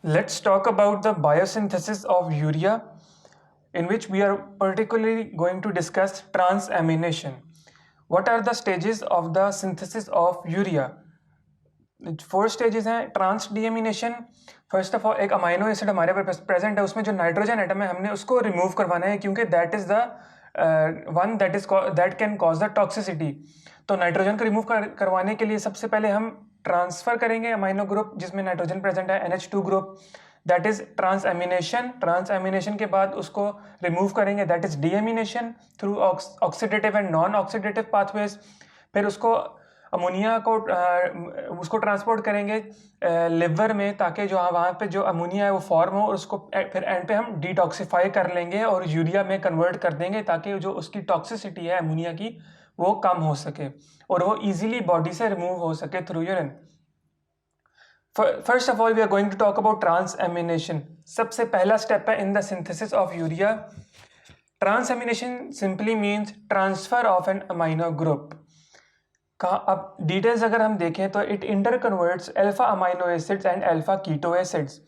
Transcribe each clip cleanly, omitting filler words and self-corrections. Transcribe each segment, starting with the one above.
Let's talk about the biosynthesis of urea, in which we are particularly going to discuss transamination. What are the stages of the synthesis of urea? 4 stages हैं. Transdeamination, first of all एक amino acid हमारे पास present है, उसमें जो nitrogen atom है हमने उसको रिमूव करवाना है, क्योंकि that is the one that can cause the toxicity. तो नाइट्रोजन को रिमूव करवाने के लिए सबसे पहले हम ट्रांसफर करेंगे अमाइनो ग्रुप जिसमें नाइट्रोजन प्रेजेंट है, NH2 group, that is transamination. Transamination के बाद उसको रिमूव करेंगे, that is deamination through oxidative and non oxidative pathways. फिर उसको अमोनिया को उसको ट्रांसपोर्ट करेंगे लिवर में, ताकि जो वहाँ पे जो अमोनिया है वो फॉर्म हो, और उसको फिर एंड पे हम डिटॉक्सीफाई कर लेंगे और यूरिया में कन्वर्ट कर देंगे, ताकि जो उसकी टॉक्सिसिटी है अमोनिया की वो कम हो सके और वो इजीली बॉडी से रिमूव हो सके through urine. First of all we are going to talk about transamination. सबसे पहला स्टेप है in the synthesis of urea. Transamination simply means transfer of an amino group. अब डिटेल्स अगर हम देखें तो it inter converts alpha amino acids and alpha keto acids.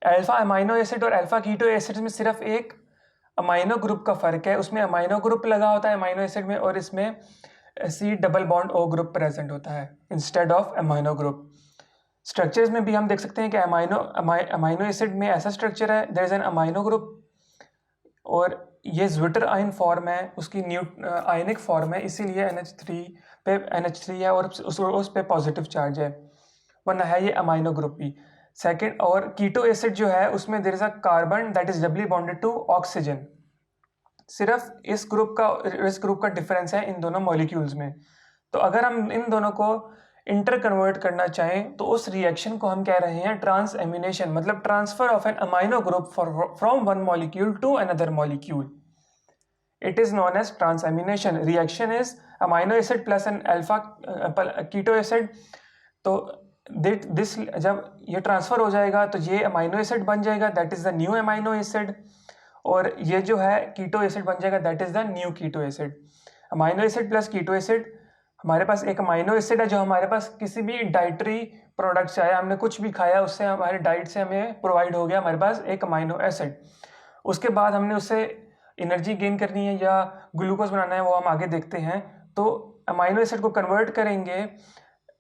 Alpha amino acid और alpha keto acids में सिर्फ एक अमाइनो ग्रुप का फर्क है, उसमें अमाइनो ग्रुप लगा होता है अमाइनो एसिड में, और इसमें C double bond O group present होता है instead of amino group. Structures में भी हम देख सकते हैं कि अमाइनो एसिड में ऐसा स्ट्रक्चर है, there is an amino group, और ये ज्विटर आयन फॉर्म है, उसकी आयनिक फॉर्म है, इसीलिए NH3 है और उस पे पॉजिटिव चार्ज है, वरना है ये अमाइनो ग्रुप भी. सेकंड, और कीटो एसिड जो है उसमें there is a carbon that is doubly bonded to oxygen. सिर्फ इस ग्रुप का डिफरेंस है इन दोनों मॉलिक्यूल्स में. तो अगर हम इन दोनों को इंटर कन्वर्ट करना चाहें तो उस रिएक्शन को हम कह रहे हैं ट्रांसएमिनेशन, मतलब transfer of an amino group from one molecule to another molecule. It is known as transamination. Reaction is amino acid plus an alpha keto acid. तो दिस जब ये ट्रांसफर हो जाएगा तो ये अमाइनो एसिड बन जाएगा, that is the new amino acid, और ये जो है कीटो एसिड बन जाएगा, that is the new keto acid. Amino acid plus keto acid, हमारे पास एक अमाइनो एसिड है जो हमारे पास किसी भी डाइटरी प्रोडक्ट से आया, हमने कुछ भी खाया उससे हमारे डाइट से हमें प्रोवाइड हो गया हमारे पास एक अमाइनो एसिड. उसके बाद हमने उससे एनर्जी गेन करनी है या ग्लूकोज बनाना है, वो हम आगे देखते हैं. तो अमाइनो एसिड को कन्वर्ट करेंगे,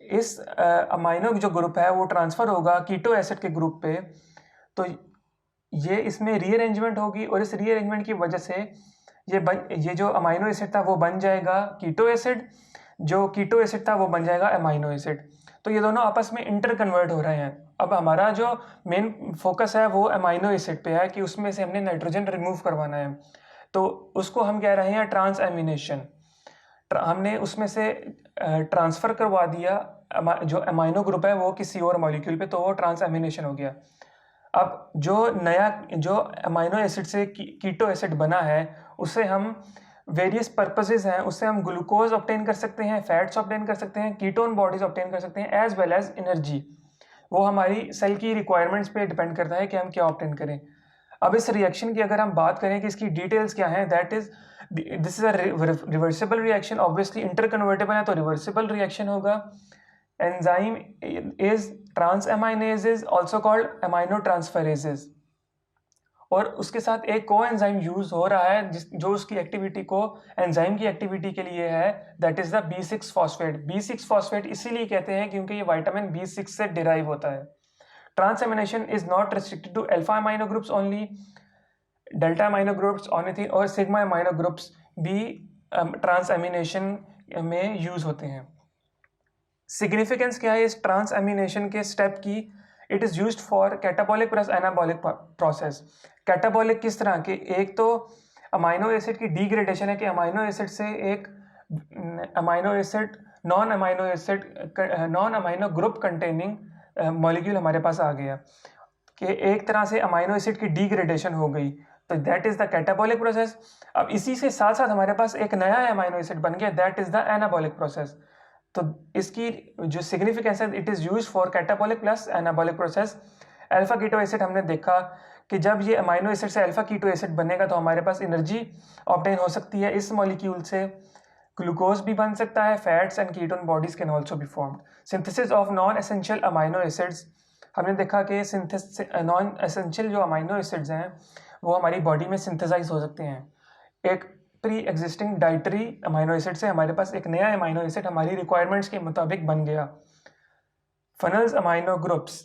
इस अमाइनो जो ग्रुप है वो ट्रांसफर होगा कीटो एसिड के ग्रुप पे. तो ये इसमें रीअरेंजमेंट होगी, और इस रीअरेंजमेंट की वजह से ये जो अमाइनो एसिड था वो बन जाएगा कीटो एसिड, जो कीटो एसिड था वो बन जाएगा अमाइनो एसिड. तो ये दोनों आपस में इंटर कन्वर्ट हो रहे हैं. अब हमारा जो मेन फोकस है वो अमाइनो एसिड पे है कि उसमें से हमने नाइट्रोजन रिमूव करवाना है, तो उसको हम कह रहे हैं ट्रांसएमिनेशन. हमने उसमें से ट्रांसफ़र करवा दिया जो अमाइनो ग्रुप है वो किसी और मॉलिक्यूल पे, तो वो ट्रांसएमिनेशन हो गया. अब जो अमाइनो एसिड से कीटो एसिड बना है उससे हम वेरियस पर्पसेस हैं, उससे हम ग्लूकोज ऑब्टेन कर सकते हैं, फैट्स ऑब्टेन कर सकते हैं, कीटोन बॉडीज ऑब्टेन कर सकते हैं, एज वेल एज एनर्जी. वो हमारी सेल की रिक्वायरमेंट्स पे डिपेंड करता है कि हम क्या ऑब्टेन करें. अब इस रिएक्शन की अगर हम बात करें कि इसकी डिटेल्स क्या हैं, that is this is a reversible reaction. Obviously inter convertible है तो रिवर्सिबल रिएक्शन होगा. Enzyme is transaminases, also called amino transferases, और उसके साथ एक को एंजाइम यूज हो रहा है जो उसकी एक्टिविटी को एंजाइम की एक्टिविटी के लिए है, that is the B6 phosphate. B6 phosphate इसीलिए कहते हैं क्योंकि ये विटामिन B6 से डिराइव होता है. Transamination is not restricted to alpha amino groups only. Delta amino groups, ornithine और sigma amino groups भी transamination में यूज होते हैं. सिग्निफिकेंस क्या है इस ट्रांसएमिनेशन के स्टेप की? It is used for catabolic plus anabolic process. Catabolic किस तरह के? एक तो अमाइनो एसिड की डिग्रेडेशन है कि अमाइनो एसिड से एक amino acid non amino group containing molecule हमारे पास आ गया, कि एक तरह से अमाइनो एसिड की डिग्रेडेशन हो गई, तो that is the catabolic process. अब इसी से साथ साथ हमारे पास एक नया अमाइनो एसिड बन गया, that is the anabolic process. तो इसकी जो सिग्निफिकेंस है, it is use for catabolic plus anabolic process. Alpha keto acid हमने देखा कि जब ये अमाइनो एसिड से अल्फा कीटो एसिड बनेगा तो हमारे पास एनर्जी ऑब्टेन हो सकती है इस मॉलिक्यूल से, ग्लूकोज भी बन सकता है, fats and ketone bodies can also be formed. Synthesis of non essential amino acids हमने देखा कि नॉन एसेंशियल जो अमाइनो एसिड्स हैं वो हमारी बॉडी में सिंथेसाइज हो सकते हैं। एक pre existing dietary amino acid से हमारे पास एक नया अमाइनो एसिड हमारी रिक्वायरमेंट्स के मुताबिक बन गया। फनल्स अमाइनो ग्रुप्स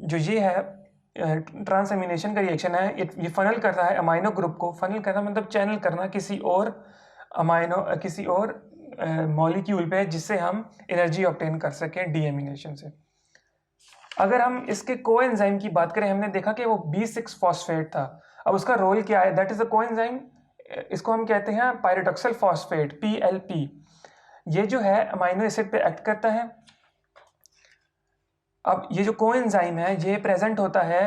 जो ये है ट्रांसएमिनेशन का रिएक्शन है, ये फनल कर रहा है अमाइनो ग्रुप को। फनल करना मतलब चैनल करना किसी और मॉलिक्यूल पे जिससे हम एनर्जी ऑब्टेन कर सकें डीएमिनेशन से। अगर हम इसके कोएंजाइम की बात करें, हमने देखा कि वो B6 फॉस्फेट था। अब उसका रोल क्या है? दैट इज द कोएंजाइम, इसको हम कहते हैं पायरिडॉक्सिल फॉस्फेट PLP। ये जो है अमाइनो एसिड पे एक्ट करता है। अब ये जो कोएंजाइम है ये प्रेजेंट होता है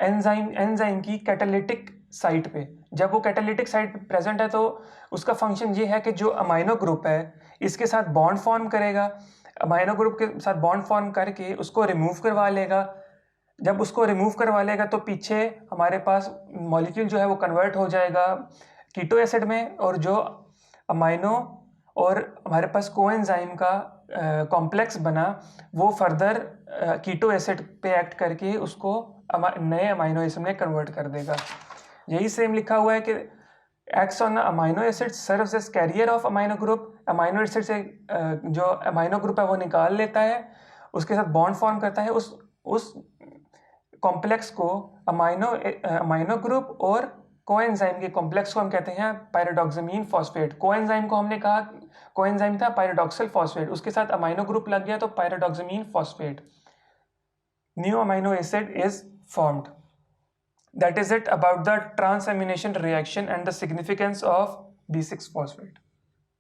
एंजाइम की कैटालिटिक साइट पे। जब वो कैटालिटिक साइट पे प्रेजेंट है तो उसका फंक्शन ये है कि जो अमाइनो ग्रुप है इसके साथ बॉन्ड फॉर्म करेगा, अमाइनो ग्रुप के साथ बॉन्ड फॉर्म करके उसको रिमूव करवा लेगा। जब उसको रिमूव करवा लेगा तो पीछे हमारे पास मॉलिक्यूल जो है वो कन्वर्ट हो जाएगा कीटो एसिड में, और जो अमाइनो और हमारे पास कोएंजाइम का कॉम्प्लेक्स बना वो फर्दर कीटो एसिड पे एक्ट करके उसको नए अमाइनो एसिड में कन्वर्ट कर देगा। यही सेम लिखा हुआ है कि acts on amino acid serves as carrier of amino group. Amino acid से जो अमाइनो ग्रुप है वो निकाल लेता है, उसके साथ बॉन्ड फॉर्म करता है। उस कॉम्प्लेक्स को अमाइनो ग्रुप और कोएंजाइम के कॉम्प्लेक्स को हम कहते हैं पायरिडॉक्सामीन फॉस्फेट। कोएंजाइम को हमने कहा कोएंजाइम था पायरिडॉक्सिल फॉस्फेट, उसके साथ अमाइनो ग्रुप लग गया तो pyridoxamine phosphate. New amino acid is formed. That is it about the transamination reaction and the significance of B6 phosphate.